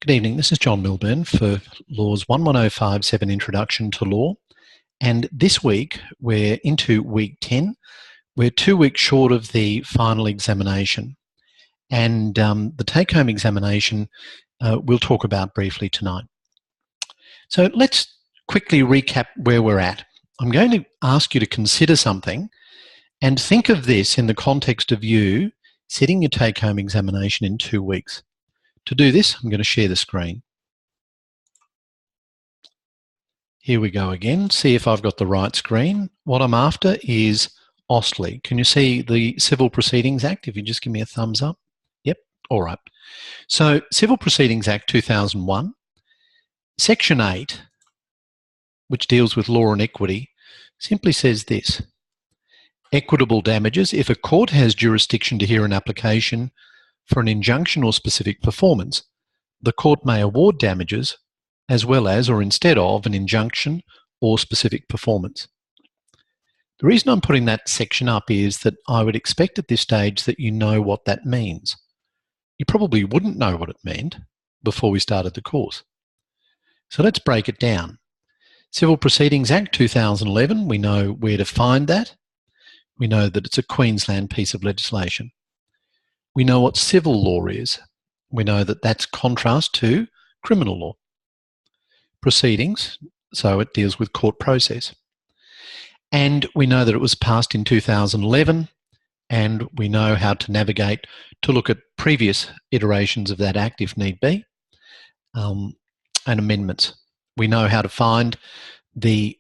Good evening, this is John Milburn for Law's 11057 Introduction to Law, and this week we're into week 10. We're 2 weeks short of the final examination, and the take-home examination we'll talk about briefly tonight. So let's quickly recap where we're at. I'm going to ask you to consider something and think of this in the context of you sitting your take-home examination in 2 weeks. To do this, I'm going to share the screen. Here we go again. See if I've got the right screen. What I'm after is AUSTLE. Can you see the Civil Proceedings Act? If you just give me a thumbs up. Yep, all right. So Civil Proceedings Act 2001, Section 8, which deals with law and equity, simply says this: equitable damages. If a court has jurisdiction to hear an application for an injunction or specific performance, the court may award damages as well as or instead of an injunction or specific performance. The reason I'm putting that section up is that I would expect at this stage that you know what that means. You probably wouldn't know what it meant before we started the course. So let's break it down. Civil Proceedings Act 2011, we know where to find that. We know that it's a Queensland piece of legislation. We know what civil law is. We know that that's contrast to criminal law. Proceedings, so it deals with court process. And we know that it was passed in 2011, and we know how to navigate to look at previous iterations of that act if need be, and amendments. We know how to find the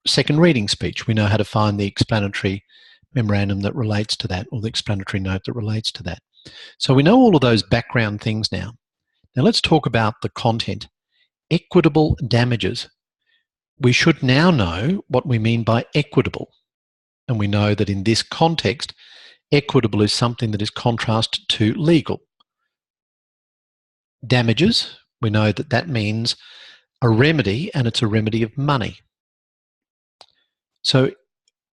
second reading speech. We know how to find the explanatory memorandum that relates to that, or the explanatory note that relates to that. So we know all of those background things now. Now let's talk about the content. Equitable damages. We should now know what we mean by equitable. And we know that in this context, equitable is something that is contrast to legal. Damages, we know that that means a remedy, and it's a remedy of money. So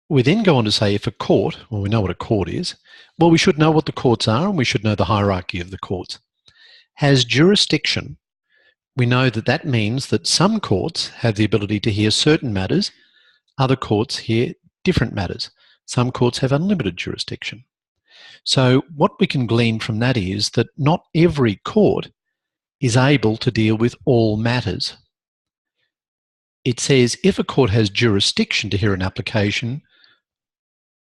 we then go on to say if a court, well, we know what a court is, well, we should know what the courts are, and we should know the hierarchy of the courts. Has jurisdiction, we know that that means that some courts have the ability to hear certain matters, other courts hear different matters. Some courts have unlimited jurisdiction. So what we can glean from that is that not every court is able to deal with all matters. It says if a court has jurisdiction to hear an application,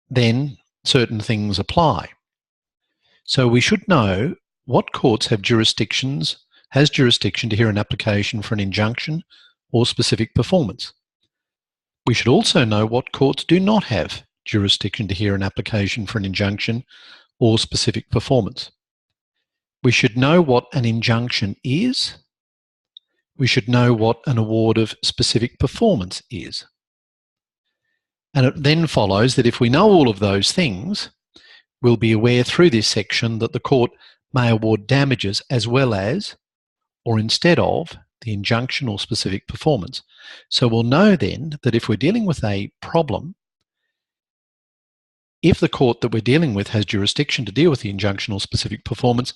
then certain things apply. So we should know what courts have jurisdiction to hear an application for an injunction or specific performance. We should also know what courts do not have jurisdiction to hear an application for an injunction or specific performance. We should know what an injunction is. We should know what an award of specific performance is. And it then follows that if we know all of those things, we'll be aware through this section that the court may award damages as well as or instead of the injunction or specific performance. So we'll know then that if we're dealing with a problem, if the court that we're dealing with has jurisdiction to deal with the injunction or specific performance,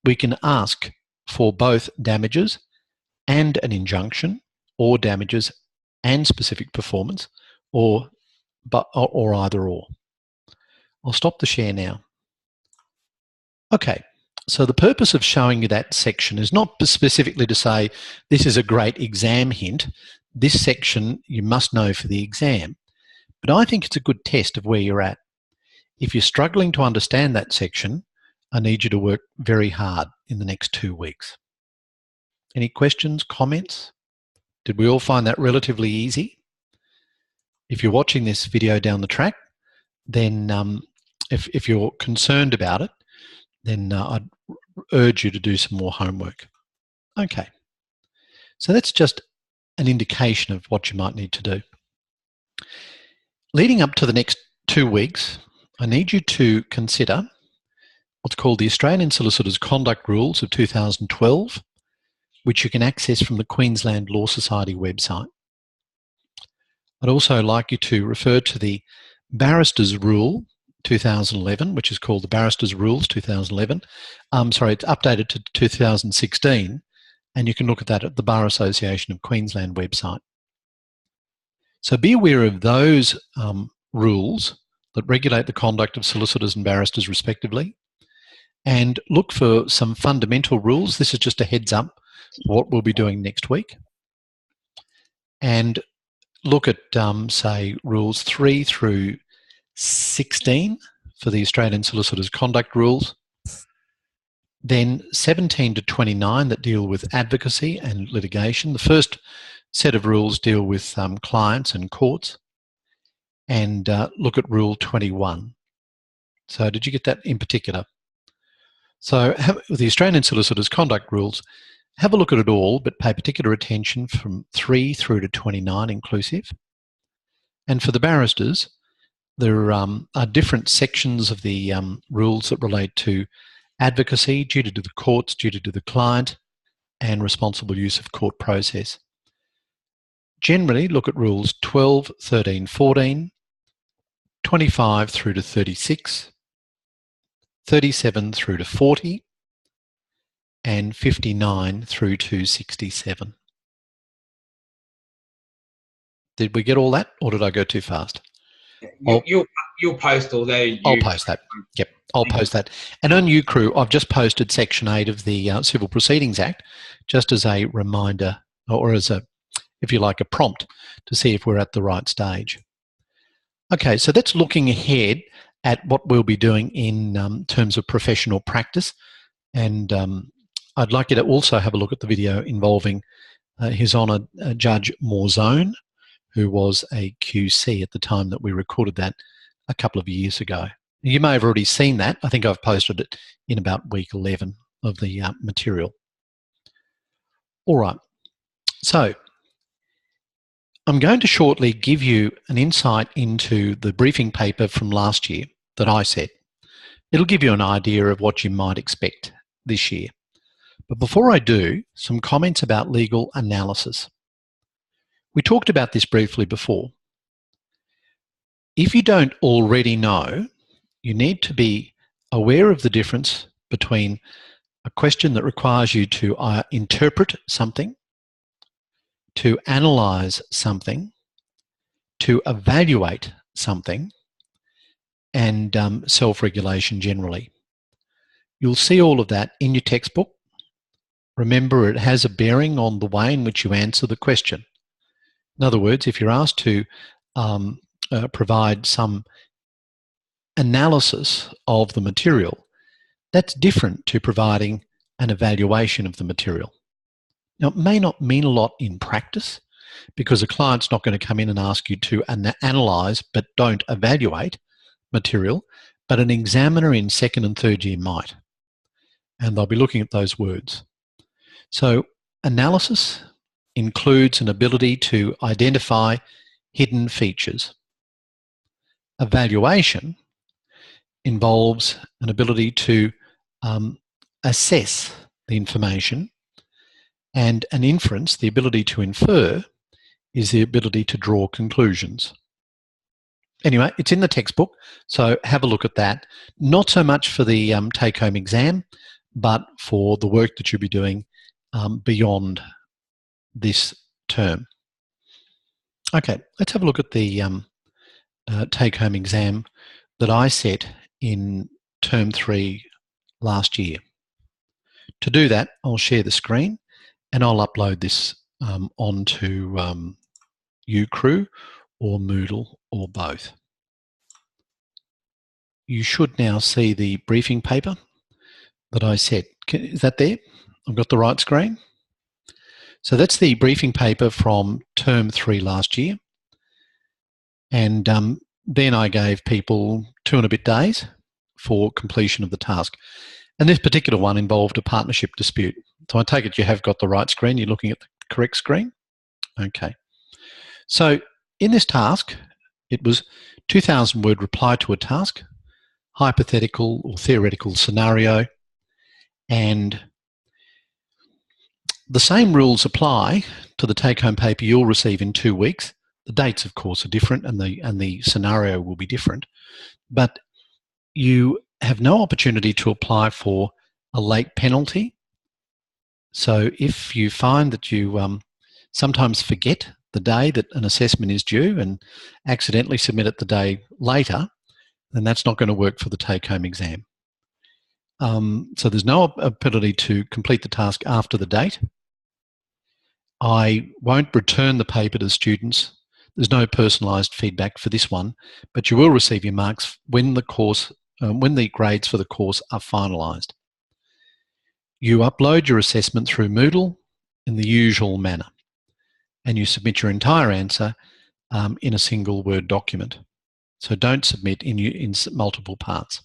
we can ask for both damages and an injunction, or damages and specific performance, or either or. I'll stop the share now. Okay, so the purpose of showing you that section is not specifically to say this is a great exam hint. This section you must know for the exam. But I think it's a good test of where you're at. If you're struggling to understand that section, I need you to work very hard in the next 2 weeks. Any questions, comments? Did we all find that relatively easy? If you're watching this video down the track, then if you're concerned about it, then I'd urge you to do some more homework. Okay, so that's just an indication of what you might need to do. Leading up to the next 2 weeks, I need you to consider what's called the Australian Solicitors Conduct Rules of 2012, which you can access from the Queensland Law Society website. I'd also like you to refer to the Barristers Rule 2011, which is called the Barristers Rules 2011. Sorry, it's updated to 2016, and you can look at that at the Bar Association of Queensland website. So be aware of those rules that regulate the conduct of solicitors and barristers respectively, and look for some fundamental rules. This is just a heads up what we'll be doing next week. And look at, say, rules 3 through 16 for the Australian Solicitors Conduct Rules. Then 17 to 29 that deal with advocacy and litigation. The first set of rules deal with clients and courts. And look at Rule 21. So did you get that in particular? So with the Australian Solicitors Conduct Rules, have a look at it all, but pay particular attention from 3 through to 29 inclusive. And for the barristers, there are different sections of the rules that relate to advocacy, duty to the courts, duty to the client, and responsible use of court process. Generally, look at rules 12, 13, 14, 25 through to 36, 37 through to 40, and 59 through to 67. Did we get all that, or did I go too fast? You'll post all that. I'll post that. Yep, I'll post that. And on UCrew, I've just posted Section 8 of the Civil Proceedings Act, just as a reminder, or as a, if you like, a prompt to see if we're at the right stage. Okay, so that's looking ahead at what we'll be doing in terms of professional practice. And I'd like you to also have a look at the video involving His Honour Judge Morzone, who was a QC at the time that we recorded that a couple of years ago. You may have already seen that. I think I've posted it in about week 11 of the material. All right, so I'm going to shortly give you an insight into the briefing paper from last year that I set. It'll give you an idea of what you might expect this year. But before I do, some comments about legal analysis. We talked about this briefly before. If you don't already know, you need to be aware of the difference between a question that requires you to interpret something, to analyse something, to evaluate something, and self-regulation generally. You'll see all of that in your textbook. Remember, it has a bearing on the way in which you answer the question. In other words, if you're asked to provide some analysis of the material, that's different to providing an evaluation of the material. Now, it may not mean a lot in practice because a client's not going to come in and ask you to analyse but don't evaluate material, but an examiner in second and third year might. And they'll be looking at those words. So analysis includes an ability to identify hidden features. Evaluation involves an ability to assess the information, and an inference, the ability to infer, is the ability to draw conclusions. Anyway, it's in the textbook, so have a look at that. Not so much for the take-home exam, but for the work that you'll be doing beyond this term. Okay, let's have a look at the take-home exam that I set in term 3 last year. To do that, I'll share the screen and I'll upload this onto UCrew or Moodle or both. You should now see the briefing paper that I set. Is that there? I've got the right screen. So that's the briefing paper from term 3 last year. And then I gave people 2 and a bit days for completion of the task. And this particular one involved a partnership dispute. So I take it you have got the right screen. You're looking at the correct screen? Okay. So in this task, it was 2,000 word reply to a task, hypothetical or theoretical scenario, and the same rules apply to the take-home paper you'll receive in 2 weeks. The dates, of course, are different and the scenario will be different, but you have no opportunity to apply for a late penalty So if you find that you sometimes forget the day that an assessment is due and accidentally submit it the day later, then that's not going to work for the take-home exam. So there's no ability to complete the task after the date. I won't return the paper to students. There's no personalised feedback for this one, but you will receive your marks when the grades for the course are finalised. You upload your assessment through Moodle in the usual manner, and you submit your entire answer in a single Word document. So don't submit in multiple parts.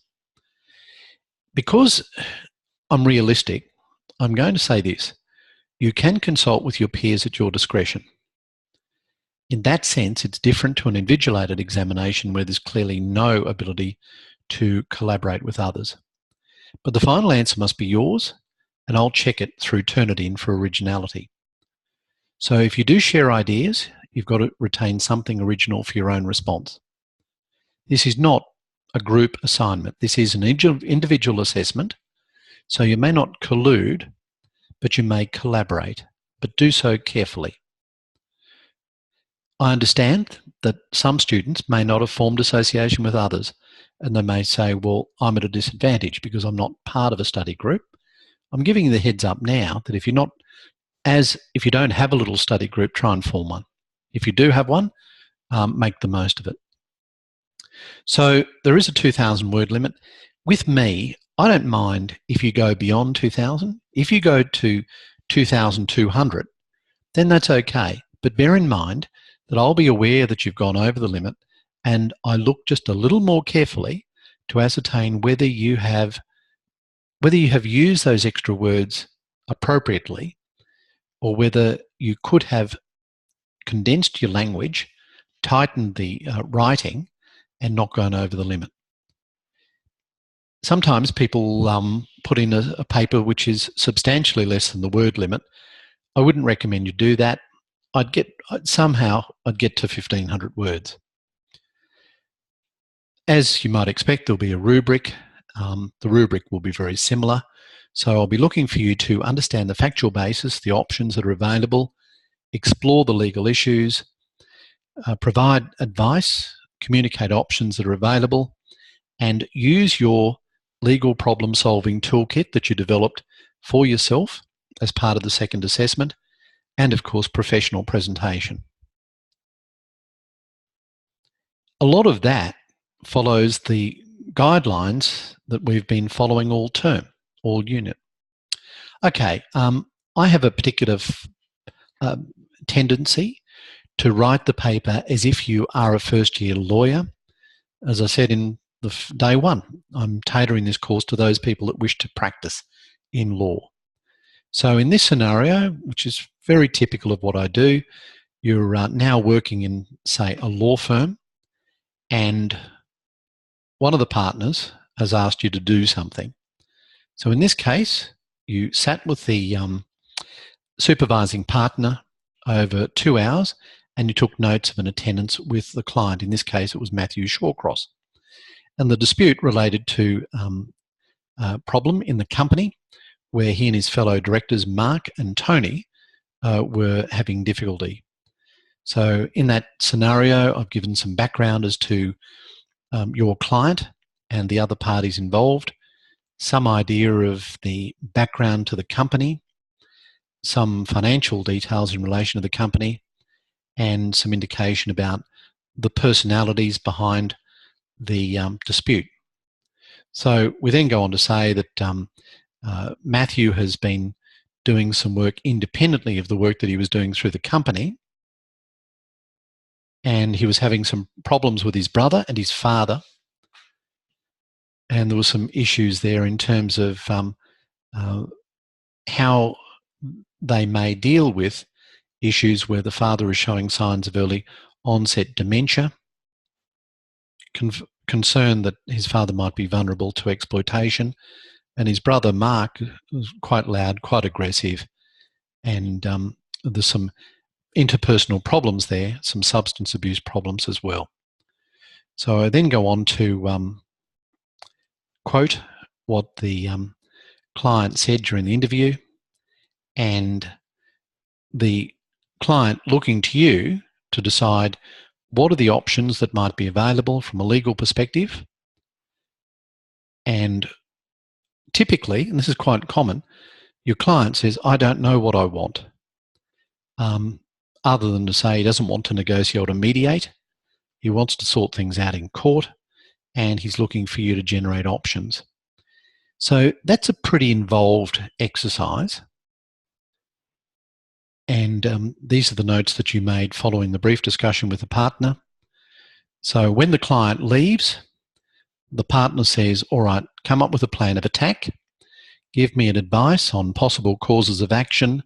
Because I'm realistic, I'm going to say this. You can consult with your peers at your discretion. In that sense, it's different to an invigilated examination where there's clearly no ability to collaborate with others. But the final answer must be yours, and I'll check it through Turnitin for originality. So if you do share ideas, you've got to retain something original for your own response. This is not a group assignment. This is an individual assessment, so you may not collude, but you may collaborate, but do so carefully. I understand that some students may not have formed association with others, and they may say, well, I'm at a disadvantage because I'm not part of a study group. I'm giving you the heads up now that if you don't have a little study group, try and form one. If you do have one, make the most of it. So there is a 2,000 word limit. With me, I don't mind if you go beyond 2,000. If you go to 2,200, then that's okay. But bear in mind that I'll be aware that you've gone over the limit, and I look just a little more carefully to ascertain whether you have used those extra words appropriately, or whether you could have condensed your language, tightened the writing, and not gone over the limit. Sometimes people put in a paper which is substantially less than the word limit. I wouldn't recommend you do that. I'd get to 1,500 words. As you might expect, there'll be a rubric. The rubric will be very similar. So I'll be looking for you to understand the factual basis, the options that are available, explore the legal issues, provide advice, communicate options that are available, and use your legal problem-solving toolkit that you developed for yourself as part of the second assessment, and of course, professional presentation. A lot of that follows the guidelines that we've been following all term, all unit. Okay, I have a particular tendency to write the paper as if you are a first-year lawyer. As I said in day one, I'm tailoring this course to those people that wish to practice in law. So in this scenario, which is very typical of what I do, you're now working in, say, a law firm, and one of the partners has asked you to do something. So in this case, you sat with the supervising partner over 2 hours, and you took notes of an attendance with the client. In this case, it was Matthew Shawcross. And the dispute related to a problem in the company where he and his fellow directors, Mark and Tony, were having difficulty. So in that scenario, I've given some background as to your client and the other parties involved, some idea of the background to the company, some financial details in relation to the company, and some indication about the personalities behind the dispute. So we then go on to say that Matthew has been doing some work independently of the work that he was doing through the company, and he was having some problems with his brother and his father, and there were some issues there in terms of how they may deal with issues where the father is showing signs of early onset dementia, concern that his father might be vulnerable to exploitation, and his brother Mark was quite loud, quite aggressive, and there's some interpersonal problems there, some substance abuse problems as well. So I then go on to quote what the client said during the interview, and the client looking to you to decide what are the options that might be available from a legal perspective. And typically, and this is quite common, your client says, I don't know what I want. Other than to say he doesn't want to negotiate or mediate, he wants to sort things out in court, and he's looking for you to generate options. So that's a pretty involved exercise. And these are the notes that you made following the brief discussion with the partner. So when the client leaves, the partner says, all right, come up with a plan of attack, give me an advice on possible causes of action,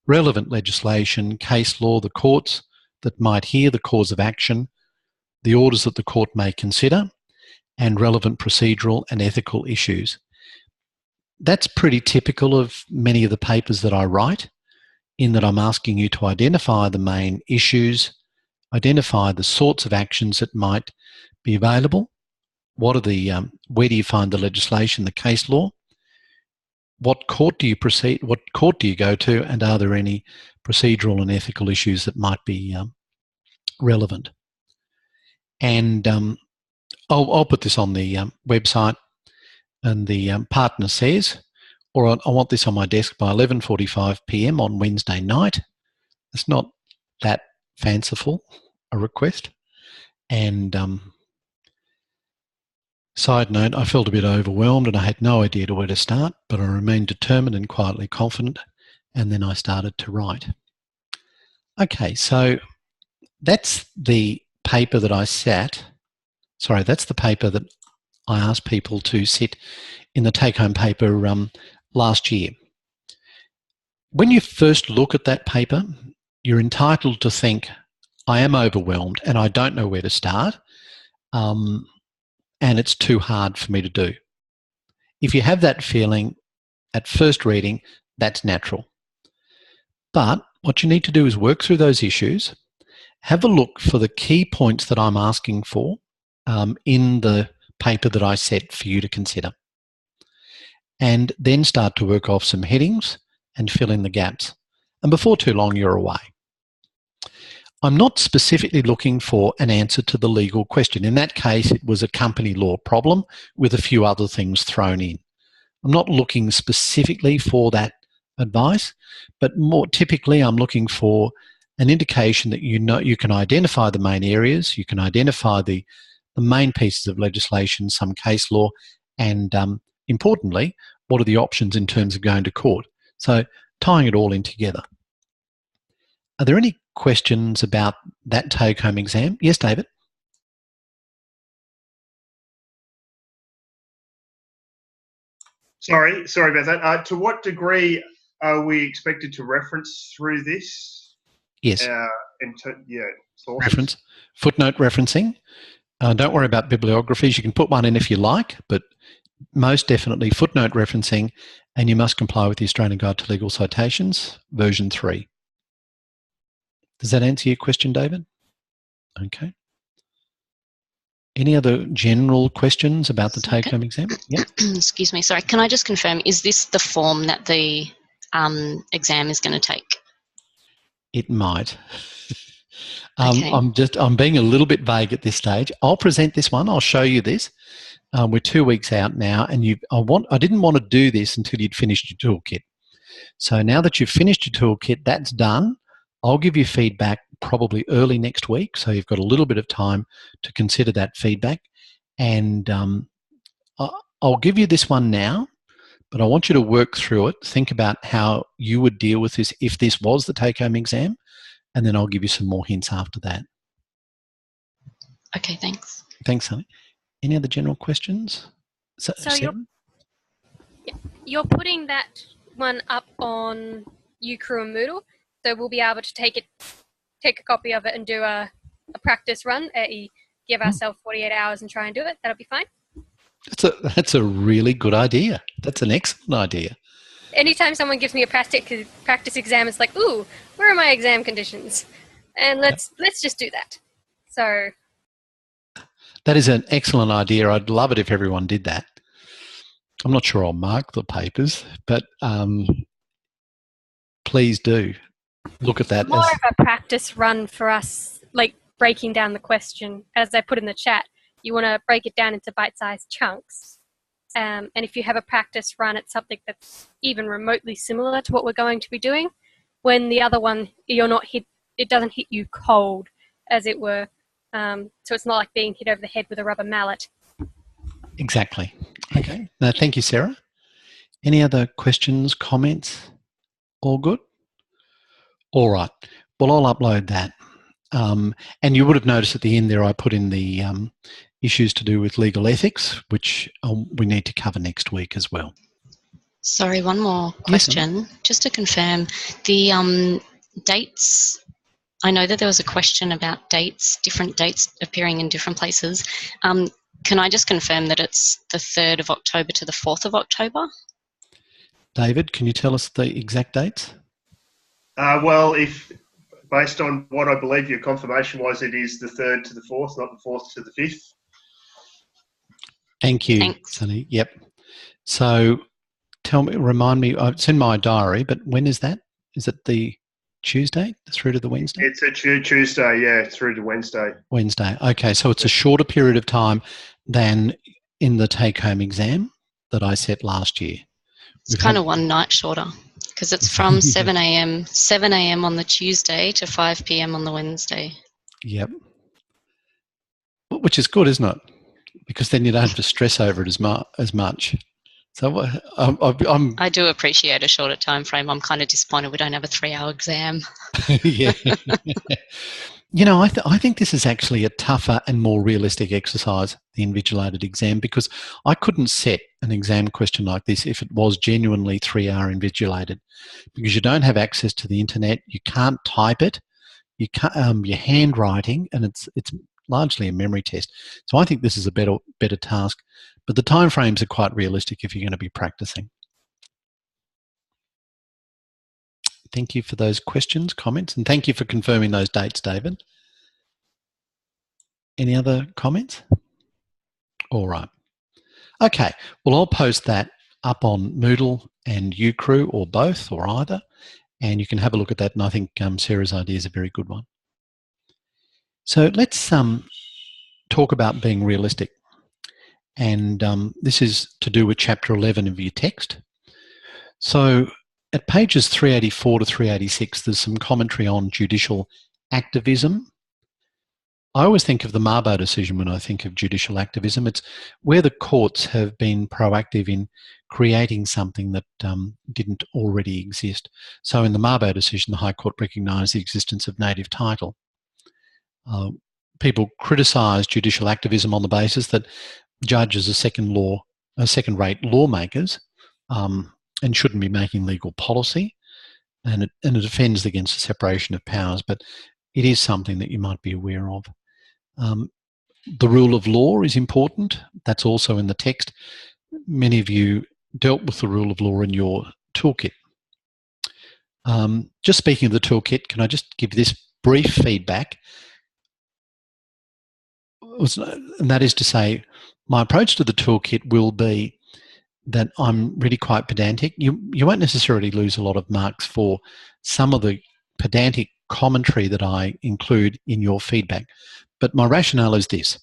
relevant legislation, case law, the courts that might hear the cause of action, the orders that the court may consider, and relevant procedural and ethical issues. That's pretty typical of many of the papers that I write, in that I'm asking you to identify the main issues, identify the sorts of actions that might be available, what are the, where do you find the legislation, the case law, what court do you proceed, what court do you go to, and are there any procedural and ethical issues that might be relevant. And I'll put this on the website, and the partner says, or I want this on my desk by 11:45 p.m. on Wednesday night. It's not that fanciful a request. And side note, I felt a bit overwhelmed and I had no idea where to start, but I remained determined and quietly confident, and then I started to write. Okay, so that's the paper that that's the paper that I asked people to sit in the take-home paper last year. When you first look at that paper, you're entitled to think, I am overwhelmed and I don't know where to start, and it's too hard for me to do. If you have that feeling at first reading, that's natural. But what you need to do is work through those issues, have a look for the key points that I'm asking for in the paper that I set for you to consider, and then start to work off some headings and fill in the gaps. And before too long, you're away. I'm not specifically looking for an answer to the legal question. In that case, it was a company law problem with a few other things thrown in. I'm not looking specifically for that advice, but more typically, I'm looking for an indication that you can identify the main areas, you can identify the main pieces of legislation, some case law, and importantly, what are the options in terms of going to court? So tying it all in together. Are there any questions about that take-home exam? Yes, David? Sorry about that. To what degree are we expected to reference through this? Yes. Sources. Reference, footnote referencing. Don't worry about bibliographies. You can put one in if you like, but most definitely footnote referencing, and you must comply with the Australian Guide to Legal Citations, version 3. Does that answer your question, David? Okay. Any other general questions about the take-home exam? Yep. Excuse me, sorry. Can I just confirm, is this the form that the exam is going to take? It might. Okay. I'm being a little bit vague at this stage. I'll present this one. I'll show you this. We're 2 weeks out now, and I didn't want to do this until you'd finished your toolkit. So now that you've finished your toolkit, that's done. I'll give you feedback probably early next week, so you've got a little bit of time to consider that feedback. And I'll give you this one now, but I want you to work through it, think about how you would deal with this if this was the take-home exam, and then I'll give you some more hints after that. Okay, thanks. Thanks, honey. Any other general questions? So you're putting that one up on UCrew and Moodle, so we'll be able to take a copy of it and do a practice run, give ourselves 48 hours and try and do it. That'll be fine. That's a really good idea. That's an excellent idea. Anytime someone gives me a practice exam, it's like, ooh, where are my exam conditions? And let's just do that. So that is an excellent idea. I'd love it if everyone did that. I'm not sure I'll mark the papers, but please do look at that. More of a practice run for us, like breaking down the question. As I put in the chat, you want to break it down into bite-sized chunks. And if you have a practice run at something that's even remotely similar to what we're going to be doing, when the other one, you're not hit, it doesn't hit you cold, as it were. So it's not like being hit over the head with a rubber mallet. Exactly. Okay. Now, thank you, Sarah. Any other questions, comments? All good? All right. Well, I'll upload that. And you would have noticed at the end there I put in the issues to do with legal ethics, which we need to cover next week as well. Sorry, one more question. Yes, just to confirm, the dates, I know that there was a question about dates, different dates appearing in different places. Can I just confirm that it's the 3rd of October to the 4th of October? David, can you tell us the exact dates? Well, if based on what I believe your confirmation was, it is the 3rd to the 4th, not the 4th to the 5th. Thank you, Thanks. Sunny. Yep. So tell me, remind me, it's in my diary, but when is that? Is it the Tuesday through to the Wednesday? It's a Tuesday, yeah, through to Wednesday. Wednesday. Okay, so it's a shorter period of time than in the take-home exam that I set last year. It's kind of one night shorter because it's from 7 a.m. on the Tuesday to 5 p.m. on the Wednesday. Yep. Which is good, isn't it? Because then you don't have to stress over it as much. So I do appreciate a shorter time frame. I'm kind of disappointed we don't have a 3-hour exam. Yeah. You know, I think this is actually a tougher and more realistic exercise, the invigilated exam, because I couldn't set an exam question like this if it was genuinely 3-hour invigilated, because you don't have access to the internet, you can't type it, you can't, your handwriting, and it's largely a memory test. So I think this is a better task, but the timeframes are quite realistic if you're going to be practicing. Thank you for those questions, comments, and thank you for confirming those dates, David. Any other comments? All right. Okay, well, I'll post that up on Moodle and uCrew, or both, or either, and you can have a look at that, and I think Sarah's idea is a very good one. So let's talk about being realistic, and this is to do with Chapter 11 of your text. So at pages 384 to 386, there's some commentary on judicial activism. I always think of the Mabo decision when I think of judicial activism. It's where the courts have been proactive in creating something that didn't already exist. So in the Mabo decision, the High Court recognised the existence of native title. People criticise judicial activism on the basis that judges are second-rate lawmakers, and shouldn't be making legal policy, and it offends against the separation of powers, but it is something that you might be aware of. The rule of law is important. That's also in the text. Many of you dealt with the rule of law in your toolkit. Just speaking of the toolkit, can I just give this brief feedback? And that is to say, my approach to the toolkit will be that I'm really quite pedantic. You won't necessarily lose a lot of marks for some of the pedantic commentary that I include in your feedback. But my rationale is this.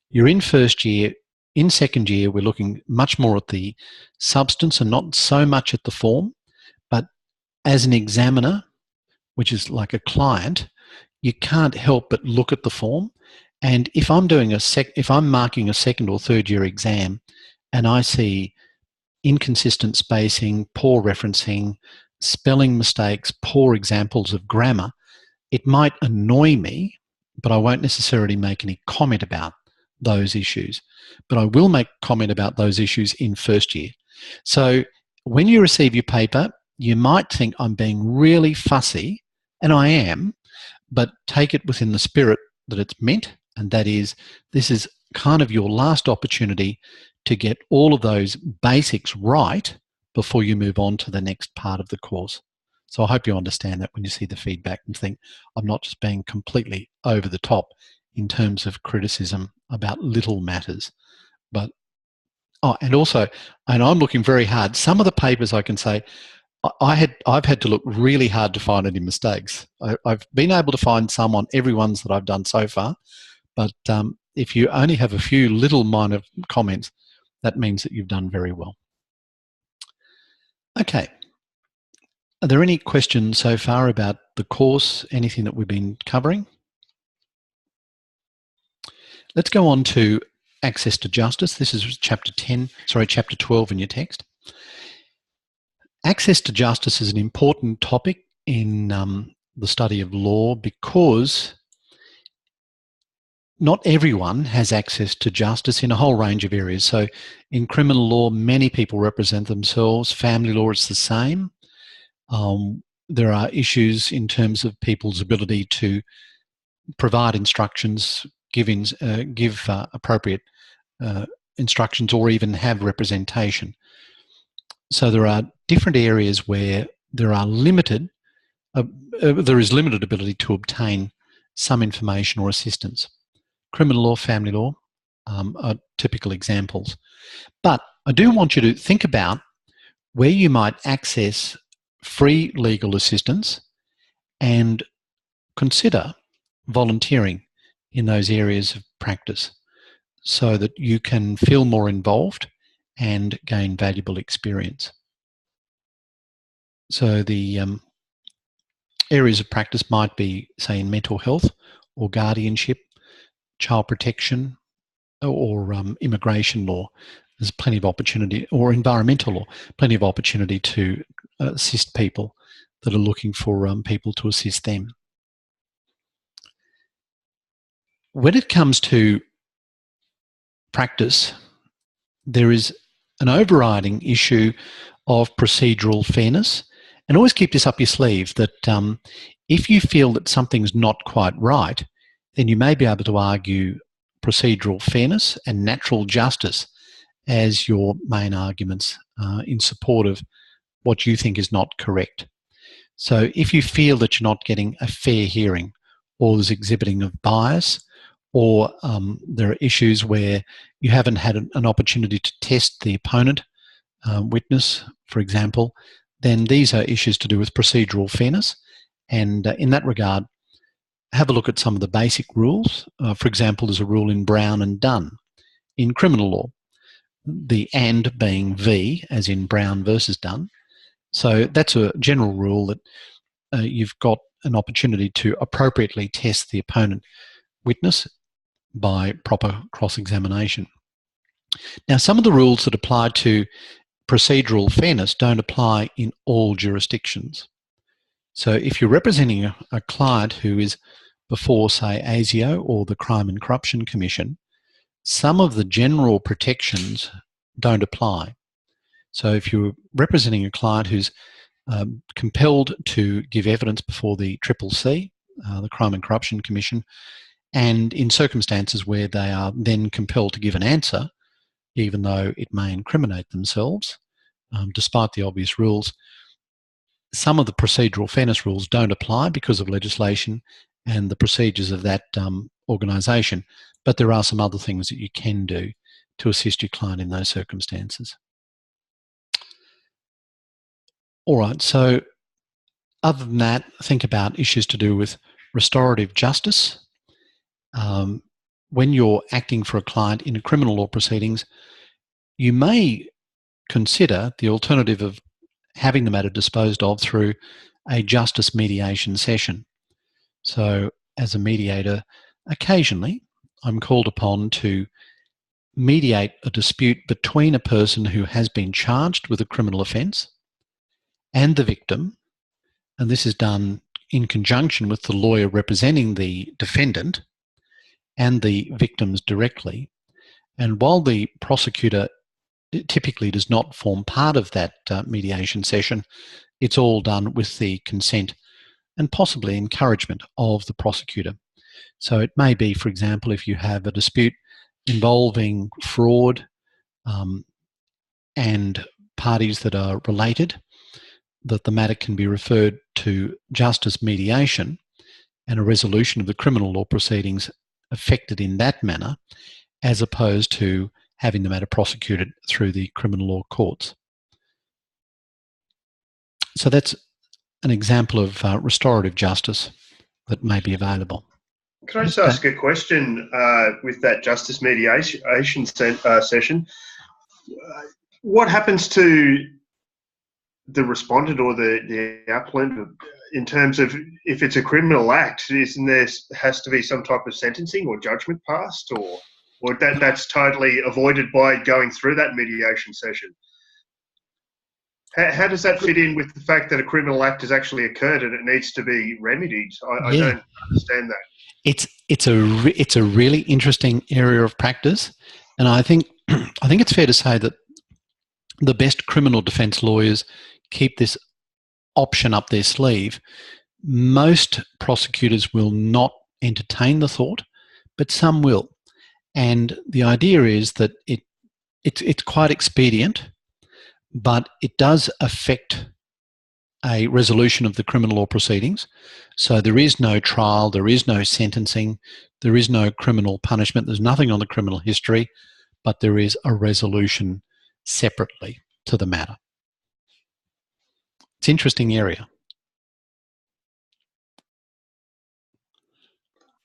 You're in first year. In second year, we're looking much more at the substance and not so much at the form. But as an examiner, which is like a client, you can't help but look at the form. And if I'm doing if I'm marking a second or third year exam and I see inconsistent spacing, poor referencing, spelling mistakes, poor examples of grammar, it might annoy me, but I won't necessarily make any comment about those issues. But I will make comment about those issues in first year. So when you receive your paper, you might think I'm being really fussy, and I am, but take it within the spirit that it's meant, and that is, this is kind of your last opportunity to get all of those basics right before you move on to the next part of the course. So I hope you understand that when you see the feedback and think I'm not just being completely over the top in terms of criticism about little matters. But, and I'm looking very hard. Some of the papers I can say, I've had to look really hard to find any mistakes. I've been able to find some on every ones that I've done so far, but if you only have a few little minor comments, that means that you've done very well. Okay. Are there any questions so far about the course, anything that we've been covering? Let's go on to access to justice. This is chapter 12 in your text. Access to justice is an important topic in the study of law because not everyone has access to justice in a whole range of areas. So in criminal law, many people represent themselves. Family law, it's the same. There are issues in terms of people's ability to provide instructions, give appropriate instructions, or even have representation. So there are different areas where there is limited ability to obtain some information or assistance. Criminal law, family law are typical examples. But I do want you to think about where you might access free legal assistance and consider volunteering in those areas of practice so that you can feel more involved and gain valuable experience. So the areas of practice might be, say, in mental health or guardianship, child protection, or immigration law. There's plenty of opportunity, or environmental law, plenty of opportunity to assist people that are looking for people to assist them. When it comes to practice, there is an overriding issue of procedural fairness. And always keep this up your sleeve, that if you feel that something's not quite right, then you may be able to argue procedural fairness and natural justice as your main arguments in support of what you think is not correct. So if you feel that you're not getting a fair hearing, or there's exhibiting of bias, or there are issues where you haven't had an opportunity to test the opponent witness, for example, then these are issues to do with procedural fairness. And in that regard, have a look at some of the basic rules. For example, there's a rule in Brown and Dunn in criminal law, the and being V, as in Brown versus Dunn. So that's a general rule that you've got an opportunity to appropriately test the opponent witness by proper cross-examination. Now, some of the rules that apply to procedural fairness don't apply in all jurisdictions. So if you're representing a client who is before, say, ASIO or the Crime and Corruption Commission, some of the general protections don't apply. So if you're representing a client who's compelled to give evidence before the CCC, the Crime and Corruption Commission, and in circumstances where they are then compelled to give an answer, even though it may incriminate themselves, despite the obvious rules, some of the procedural fairness rules don't apply because of legislation and the procedures of that organisation. But there are some other things that you can do to assist your client in those circumstances. All right, so other than that, think about issues to do with restorative justice. When you're acting for a client in a criminal law proceedings, you may consider the alternative of having the matter disposed of through a justice mediation session. So as a mediator, occasionally I'm called upon to mediate a dispute between a person who has been charged with a criminal offence and the victim, and this is done in conjunction with the lawyer representing the defendant and the victims directly. And while the prosecutor typically does not form part of that mediation session, it's all done with the consent and possibly encouragement of the prosecutor. So it may be, for example, if you have a dispute involving fraud and parties that are related, that the matter can be referred to justice mediation and a resolution of the criminal law proceedings affected in that manner, as opposed to having the matter prosecuted through the criminal law courts. So that's an example of restorative justice that may be available. Can I just ask a question with that justice mediation session? What happens to the respondent or the applicant in terms of if it's a criminal act? Isn't there has to be some type of sentencing or judgment passed, or that's totally avoided by going through that mediation session? How does that fit in with the fact that a criminal act has actually occurred and it needs to be remedied? I don't understand that. It's a really interesting area of practice, and I think it's fair to say that the best criminal defence lawyers keep this option up their sleeve. Most prosecutors will not entertain the thought, but some will, and the idea is that it's quite expedient, but it does affect a resolution of the criminal law proceedings. So there is no trial, there is no sentencing, there is no criminal punishment, there's nothing on the criminal history, but there is a resolution separately to the matter. It's an interesting area.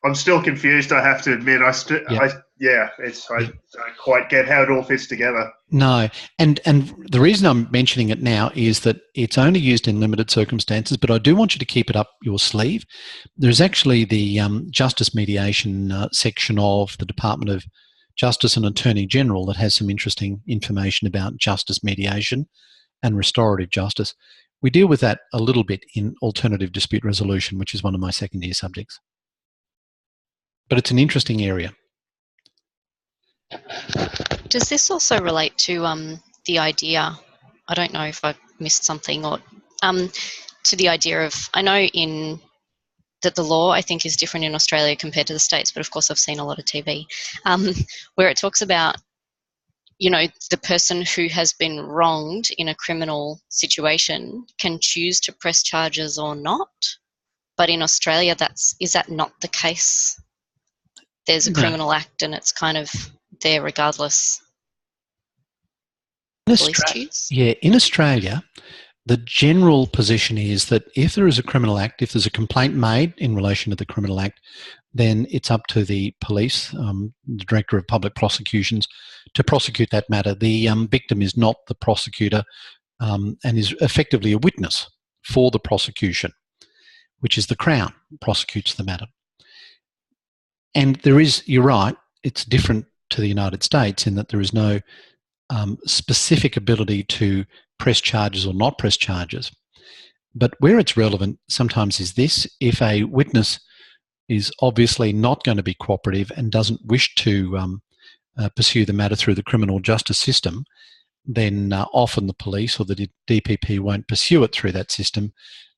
I'm still confused, I have to admit. I don't quite get how it all fits together. No, and the reason I'm mentioning it now is that it's only used in limited circumstances, but I do want you to keep it up your sleeve. There's actually the justice mediation section of the Department of Justice and Attorney General that has some interesting information about justice mediation and restorative justice. We deal with that a little bit in alternative dispute resolution, which is one of my second year subjects. But it's an interesting area. Does this also relate to the idea, I don't know if I've missed something, or to the idea of, I know that the law I think is different in Australia compared to the States, but of course I've seen a lot of TV, where it talks about, the person who has been wronged in a criminal situation can choose to press charges or not. But in Australia, is that not the case? There's a criminal act and it's kind of there regardless. In Australia, the general position is that if there is a criminal act, if there's a complaint made in relation to the criminal act, then it's up to the police, the Director of Public Prosecutions, to prosecute that matter. The victim is not the prosecutor and is effectively a witness for the prosecution, which is the Crown prosecutes the matter. And you're right, it's different to the United States in that there is no specific ability to press charges or not press charges. But where it's relevant sometimes is this: if a witness is obviously not going to be cooperative and doesn't wish to pursue the matter through the criminal justice system, then often the police or the DPP won't pursue it through that system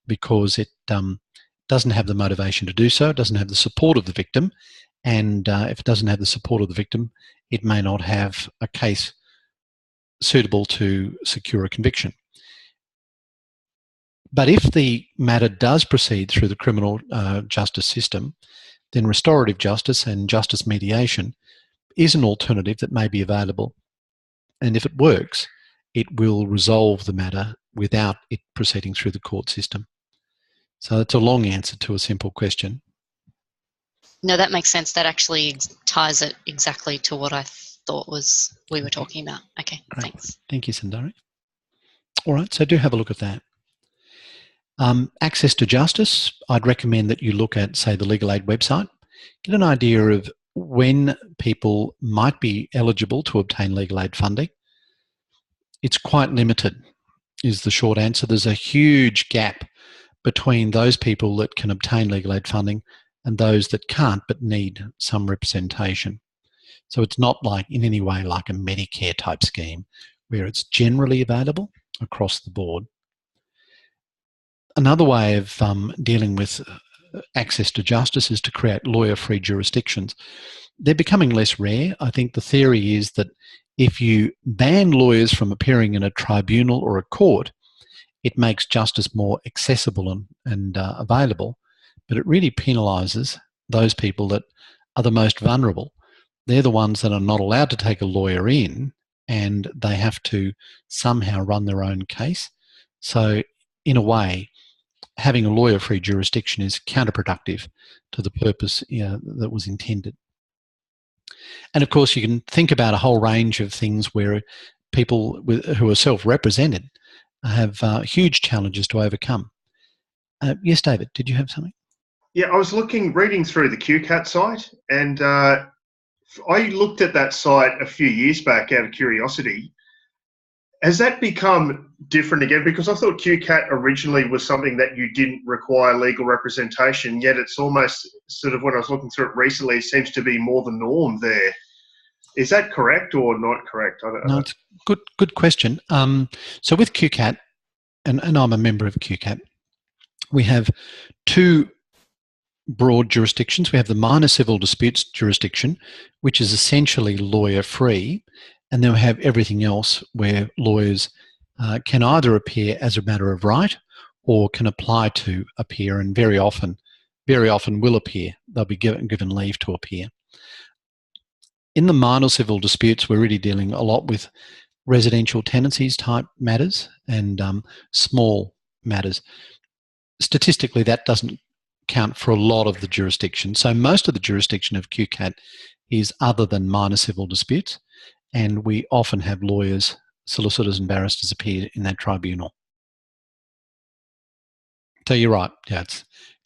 because it doesn't have the motivation to do so, it doesn't have the support of the victim, and if it doesn't have the support of the victim, it may not have a case suitable to secure a conviction. But if the matter does proceed through the criminal justice system, then restorative justice and justice mediation is an alternative that may be available. And if it works, it will resolve the matter without it proceeding through the court system. So that's a long answer to a simple question. No, that makes sense. That actually ties it exactly to what I thought we were talking about. Okay, great. Thanks. Thank you, Sundari. All right, so do have a look at that. Access to justice, I'd recommend that you look at, say, the Legal Aid website. Get an idea of when people might be eligible to obtain legal aid funding. It's quite limited, is the short answer. There's a huge gap between those people that can obtain legal aid funding and those that can't but need some representation. So it's not like in any way like a Medicare type scheme where it's generally available across the board. Another way of dealing with access to justice is to create lawyer-free jurisdictions. They're becoming less rare. I think the theory is that if you ban lawyers from appearing in a tribunal or a court, it makes justice more accessible and available, but it really penalises those people that are the most vulnerable. They're the ones that are not allowed to take a lawyer in, and they have to somehow run their own case. So in a way, having a lawyer-free jurisdiction is counterproductive to the purpose that was intended. And of course, you can think about a whole range of things where people who are self-represented have huge challenges to overcome. Yes, David, did you have something? Yeah, I was reading through the QCAT site, and I looked at that site a few years back out of curiosity. Has that become different again? Because I thought QCAT originally was something that you didn't require legal representation, yet it's almost sort of, when I was looking through it recently, it seems to be more the norm there. Is that correct or not correct? No, it's a good question. So with QCAT, and I'm a member of QCAT, we have two broad jurisdictions. We have the minor civil disputes jurisdiction, which is essentially lawyer-free, and then we have everything else where lawyers can either appear as a matter of right or can apply to appear, and very often will appear. They'll be given leave to appear. In the minor civil disputes, we're really dealing a lot with residential tenancies type matters and small matters. Statistically, that doesn't count for a lot of the jurisdiction. So most of the jurisdiction of QCAT is other than minor civil disputes, and we often have lawyers, solicitors and barristers appear in that tribunal. So you're right, yeah, it's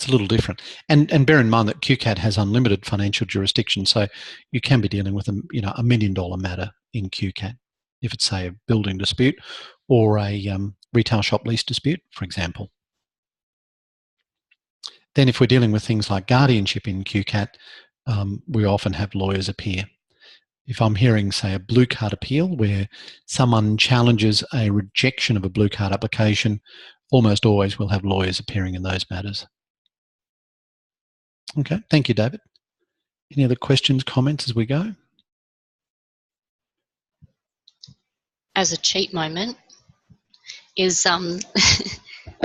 a little different. And bear in mind that QCAT has unlimited financial jurisdiction, so you can be dealing with $1 million matter in QCAT, if it's, say, a building dispute or a retail shop lease dispute, for example. Then if we're dealing with things like guardianship in QCAT, we often have lawyers appear. If I'm hearing, say, a blue card appeal where someone challenges a rejection of a blue card application, almost always we'll have lawyers appearing in those matters. Okay, thank you, David. Any other questions, comments as we go? As a cheat moment, is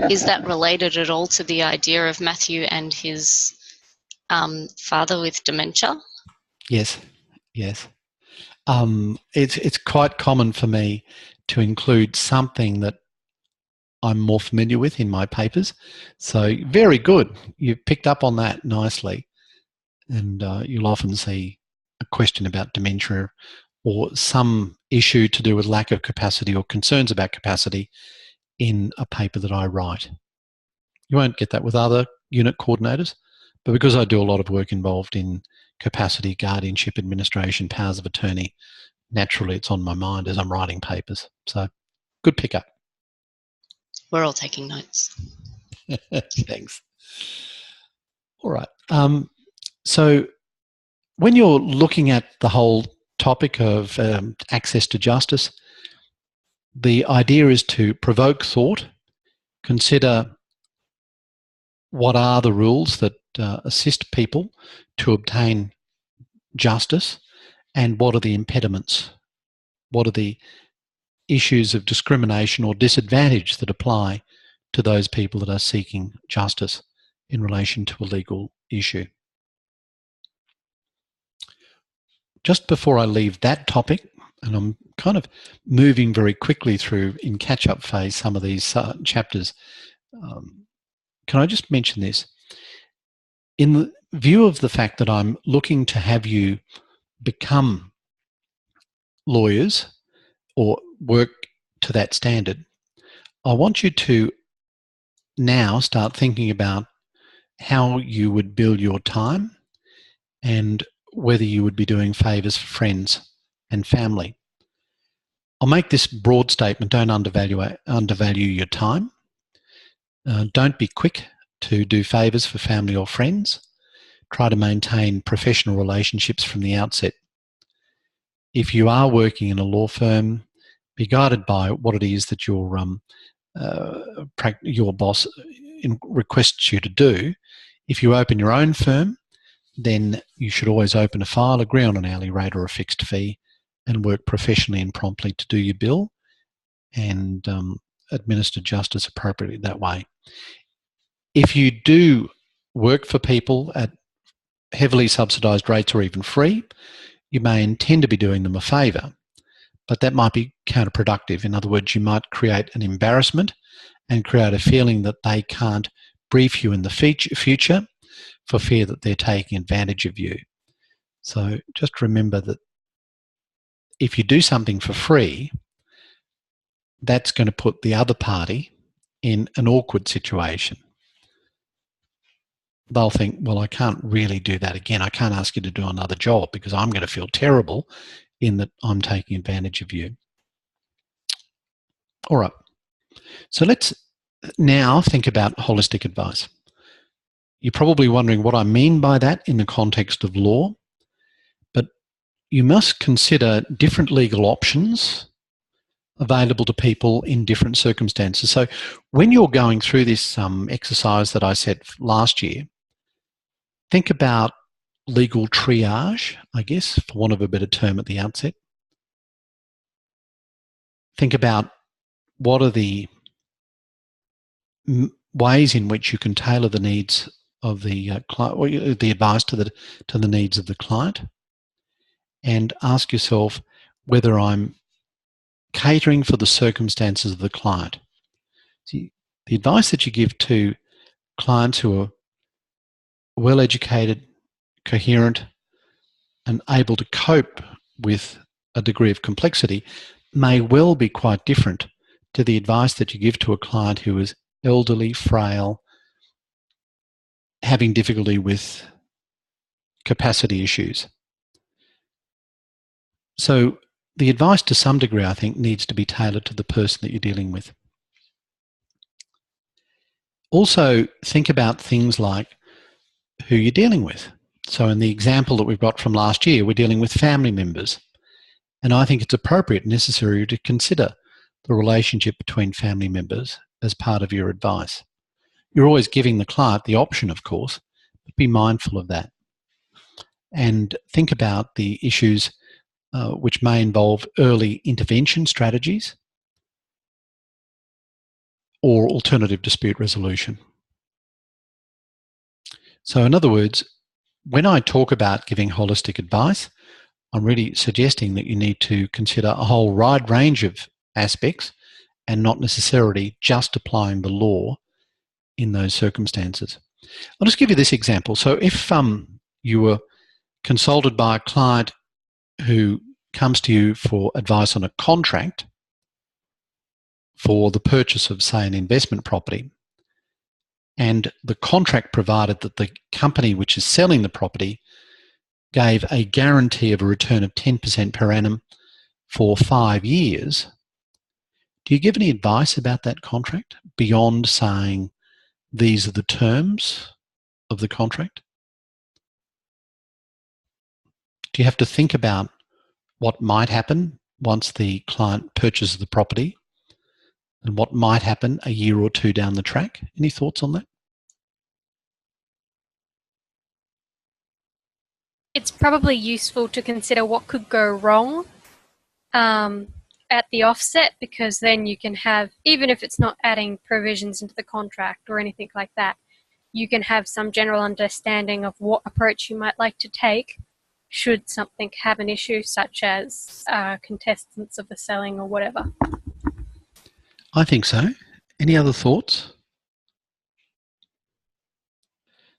is that related at all to the idea of Matthew and his father with dementia? Yes, yes. It's quite common for me to include something that I'm more familiar with in my papers. So very good. You've picked up on that nicely. And you'll often see a question about dementia or some issue to do with lack of capacity or concerns about capacity in a paper that I write. You won't get that with other unit coordinators, but because I do a lot of work involved in capacity, guardianship, administration, powers of attorney, naturally it's on my mind as I'm writing papers. So good pickup. We're all taking notes. Thanks. All right. So when you're looking at the whole topic of access to justice, the idea is to provoke thought, consider what are the rules that assist people to obtain justice, and what are the impediments? What are the issues of discrimination or disadvantage that apply to those people that are seeking justice in relation to a legal issue? Just before I leave that topic, and I'm kind of moving very quickly through in catch-up phase some of these chapters, can I just mention this? In the view of the fact that I'm looking to have you become lawyers or work to that standard, I want you to now start thinking about how you would bill your time and whether you would be doing favours for friends and family. I'll make this broad statement: don't undervalue your time. Don't be quick to do favours for family or friends. Try to maintain professional relationships from the outset. If you are working in a law firm, be guided by what it is that your boss requests you to do. If you open your own firm, then you should always open a file, agree on an hourly rate or a fixed fee, and work professionally and promptly to do your bill and administer justice appropriately that way. If you do work for people at heavily subsidised rates or even free, you may intend to be doing them a favour, but that might be counterproductive. In other words, you might create an embarrassment and create a feeling that they can't brief you in the future for fear that they're taking advantage of you. So just remember that if you do something for free, that's going to put the other party in an awkward situation. They'll think, well, I can't really do that again. I can't ask you to do another job because I'm going to feel terrible in that I'm taking advantage of you. All right. So let's now think about holistic advice. You're probably wondering what I mean by that in the context of law, but you must consider different legal options available to people in different circumstances. So when you're going through this exercise that I said last year, think about legal triage, I guess, for want of a better term at the outset. Think about what are the ways in which you can tailor the needs of the client, or the advice to the needs of the client, and ask yourself whether I'm catering for the circumstances of the client. See, the advice that you give to clients who are well-educated, coherent, and able to cope with a degree of complexity may well be quite different to the advice that you give to a client who is elderly, frail, having difficulty with capacity issues. So the advice to some degree, I think, needs to be tailored to the person that you're dealing with. Also, think about things like who you're dealing with. So in the example that we've got from last year, we're dealing with family members. And I think it's appropriate and necessary to consider the relationship between family members as part of your advice. You're always giving the client the option, of course, but be mindful of that. And think about the issues which may involve early intervention strategies or alternative dispute resolution. So in other words, when I talk about giving holistic advice, I'm really suggesting that you need to consider a whole wide range of aspects and not necessarily just applying the law in those circumstances. I'll just give you this example. So if you were consulted by a client who comes to you for advice on a contract for the purchase of, say, an investment property, and the contract provided that the company which is selling the property gave a guarantee of a return of 10% per annum for 5 years, do you give any advice about that contract beyond saying these are the terms of the contract? Do you have to think about what might happen once the client purchases the property and what might happen a year or two down the track? Any thoughts on that? It's probably useful to consider what could go wrong at the offset, because then you can have, even if it's not adding provisions into the contract or anything like that, you can have some general understanding of what approach you might like to take should something have an issue, such as contestants of the selling or whatever. I think so. Any other thoughts?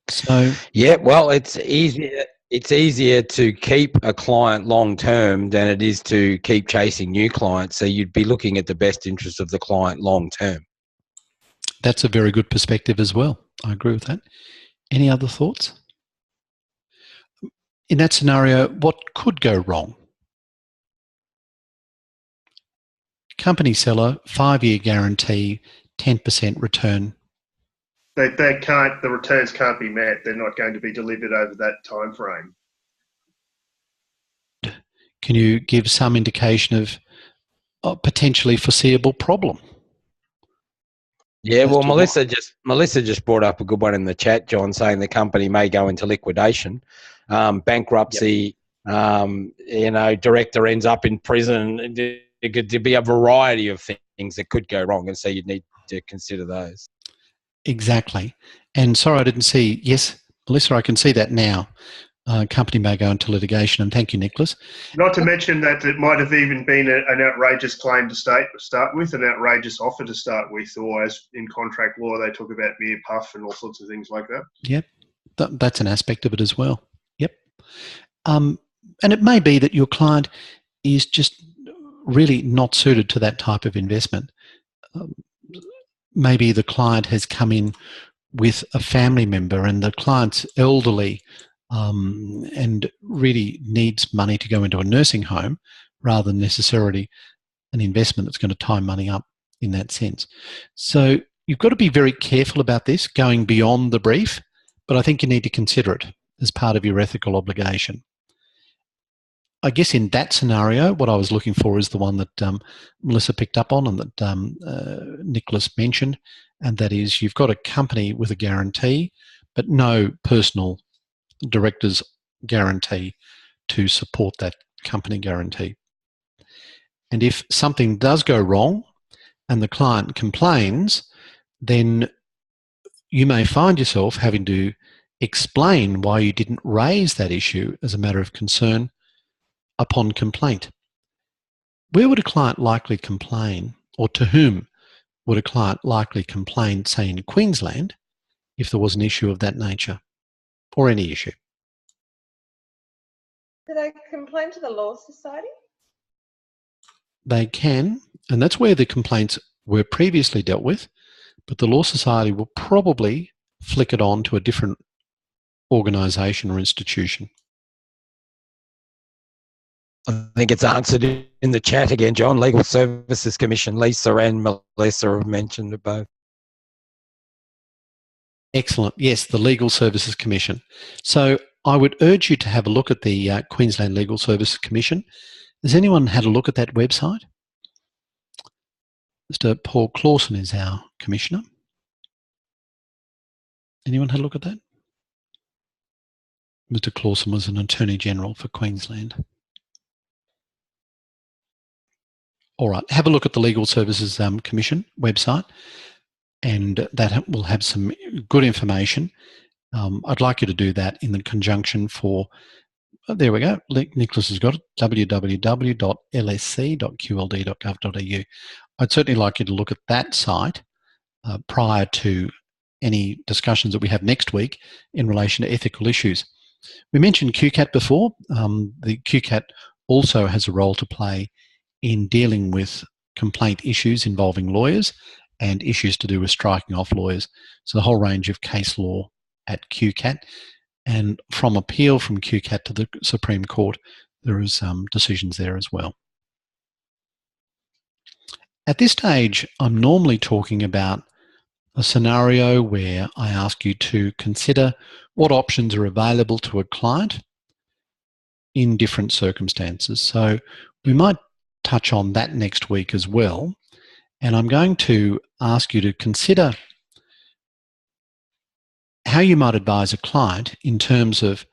So yeah, well, it's easier to keep a client long term than it is to keep chasing new clients. So you'd be looking at the best interest of the client long term. That's a very good perspective as well. I agree with that. Any other thoughts? In that scenario, what could go wrong? Company seller, 5-year guarantee, 10% return. They can't. The returns can't be met. They're not going to be delivered over that time frame. Can you give some indication of a potentially foreseeable problem? Yeah, well, Melissa just brought up a good one in the chat, John, saying the company may go into liquidation, bankruptcy. Yep. Director ends up in prison. There could be a variety of things that could go wrong, and so you'd need to consider those. Exactly. And sorry, I didn't see. Yes, Melissa, I can see that now. company may go into litigation. And thank you, Nicholas. Not to mention that it might have even been an outrageous claim to start with, an outrageous offer to start with, or as in contract law, they talk about mere puff and all sorts of things like that. Yep, that's an aspect of it as well. Yep. And it may be that your client is just really not suited to that type of investment. Maybe the client has come in with a family member and the client's elderly and really needs money to go into a nursing home rather than necessarily an investment that's going to tie money up in that sense. So you've got to be very careful about this, going beyond the brief, but I think you need to consider it as part of your ethical obligation. I guess in that scenario, what I was looking for is the one that Melissa picked up on and that Nicholas mentioned, and that is you've got a company with a guarantee, but no personal director's guarantee to support that company guarantee. And if something does go wrong and the client complains, then you may find yourself having to explain why you didn't raise that issue as a matter of concern upon complaint. Where would a client likely complain, or to whom would a client likely complain, say in Queensland, if there was an issue of that nature, or any issue? Do they complain to the Law Society? They can, and that's where the complaints were previously dealt with, but the Law Society will probably flick it on to a different organisation or institution. I think it's answered in the chat again, John. Legal Services Commission, Lisa and Melissa have mentioned it both. Excellent. Yes, the Legal Services Commission. So I would urge you to have a look at the Queensland Legal Services Commission. Has anyone had a look at that website? Mr. Paul Clawson is our commissioner. Anyone had a look at that? Mr. Clawson was an Attorney General for Queensland. All right, have a look at the Legal Services Commission website, and that will have some good information. I'd like you to do that in the conjunction for, there we go, Nicholas has got it, www.lsc.qld.gov.au. I'd certainly like you to look at that site prior to any discussions that we have next week in relation to ethical issues. We mentioned QCAT before. The QCAT also has a role to play in dealing with complaint issues involving lawyers and issues to do with striking off lawyers. So the whole range of case law at QCAT, and from appeal from QCAT to the Supreme Court, there is decisions there as well. At this stage, I'm normally talking about a scenario where I ask you to consider what options are available to a client in different circumstances. So we might touch on that next week as well. And I'm going to ask you to consider how you might advise a client in terms of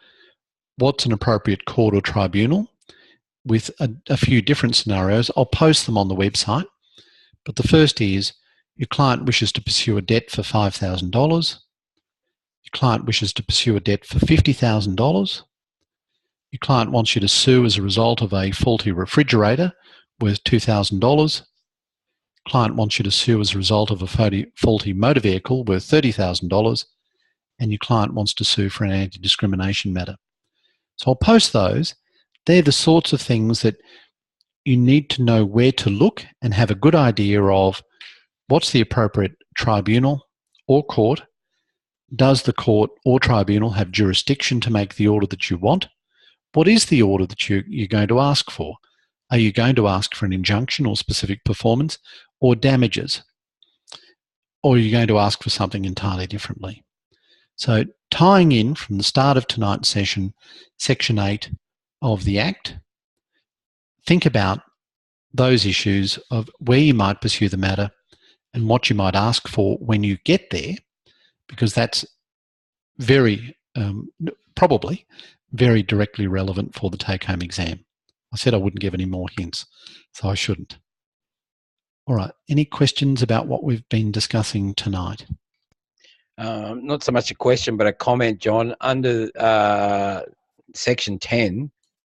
what's an appropriate court or tribunal with a few different scenarios. I'll post them on the website. But the first is your client wishes to pursue a debt for $5,000. Your client wishes to pursue a debt for $50,000. Your client wants you to sue as a result of a faulty refrigerator worth $2,000. Client wants you to sue as a result of a faulty motor vehicle worth $30,000. And your client wants to sue for an anti-discrimination matter. So I'll post those. They're the sorts of things that you need to know where to look and have a good idea of what's the appropriate tribunal or court. Does the court or tribunal have jurisdiction to make the order that you want? What is the order that you're going to ask for? Are you going to ask for an injunction or specific performance or damages? Or are you going to ask for something entirely differently? So tying in from the start of tonight's session, Section 8 of the Act, think about those issues of where you might pursue the matter and what you might ask for when you get there, because that's very, probably very directly relevant for the take-home exam. I said I wouldn't give any more hints, so I shouldn't. All right, any questions about what we've been discussing tonight? Not so much a question, but a comment, John. Under section 10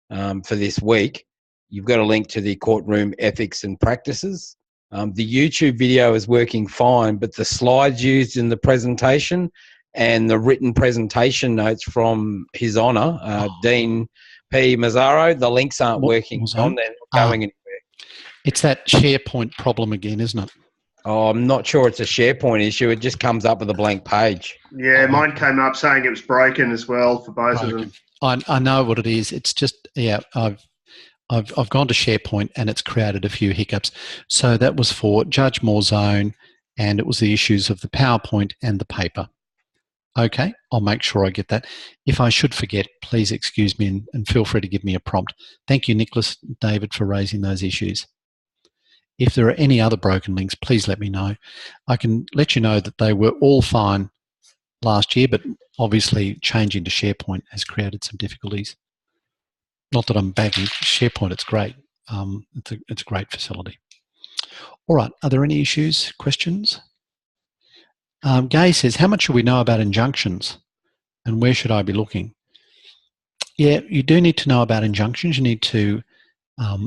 for this week, you've got a link to the courtroom ethics and practices. The YouTube video is working fine, but the slides used in the presentation and the written presentation notes from His Honour, Dean P. Mazzaro, the links aren't working on. They're not going anywhere. It's that SharePoint problem again, isn't it? Oh, I'm not sure it's a SharePoint issue. It just comes up with a blank page. Yeah, mine came up saying it was broken as well for both of them. I know what it is. It's just, yeah, I've gone to SharePoint and it's created a few hiccups. So that was for Judge Morzone, and it was the issues of the PowerPoint and the paper. Okay, I'll make sure I get that. If I should forget, please excuse me and feel free to give me a prompt. Thank you, Nicholas, David, for raising those issues. If there are any other broken links, please let me know. I can let you know that they were all fine last year, but obviously changing to SharePoint has created some difficulties. Not that I'm bagging SharePoint, it's great. It's a great facility. All right, are there any issues, questions? Gay says, how much should we know about injunctions and where should I be looking? Yeah, you do need to know about injunctions. You need to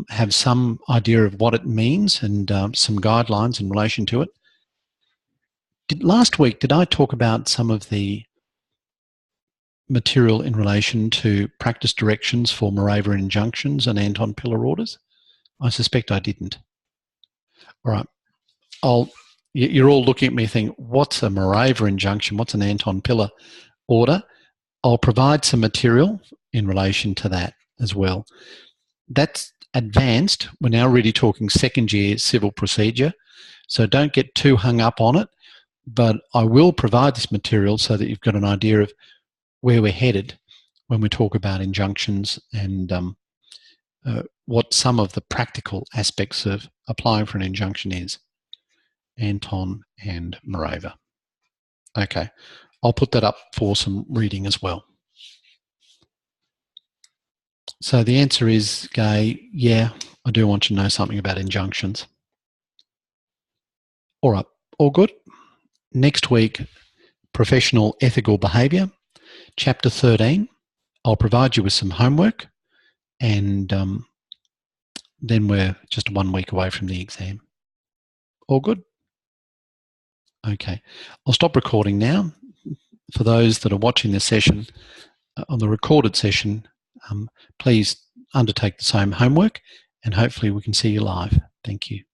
have some idea of what it means and some guidelines in relation to it. Last week, did I talk about some of the material in relation to practice directions for Morava injunctions and Anton Pillar orders? I suspect I didn't. All right. You're all looking at me thinking, what's a Morava injunction? What's an Anton Pillar order? I'll provide some material in relation to that as well. That's advanced. We're now really talking second year civil procedure. So don't get too hung up on it, but I will provide this material so that you've got an idea of where we're headed when we talk about injunctions and what some of the practical aspects of applying for an injunction is. Anton and Morava. Okay, I'll put that up for some reading as well. So the answer is, Gay, yeah, I do want you to know something about injunctions. All right, all good. Next week, professional ethical behaviour, chapter 13. I'll provide you with some homework and then we're just 1 week away from the exam. All good? Okay, I'll stop recording now. For those that are watching this session, on the recorded session, please undertake the same homework and hopefully we can see you live. Thank you.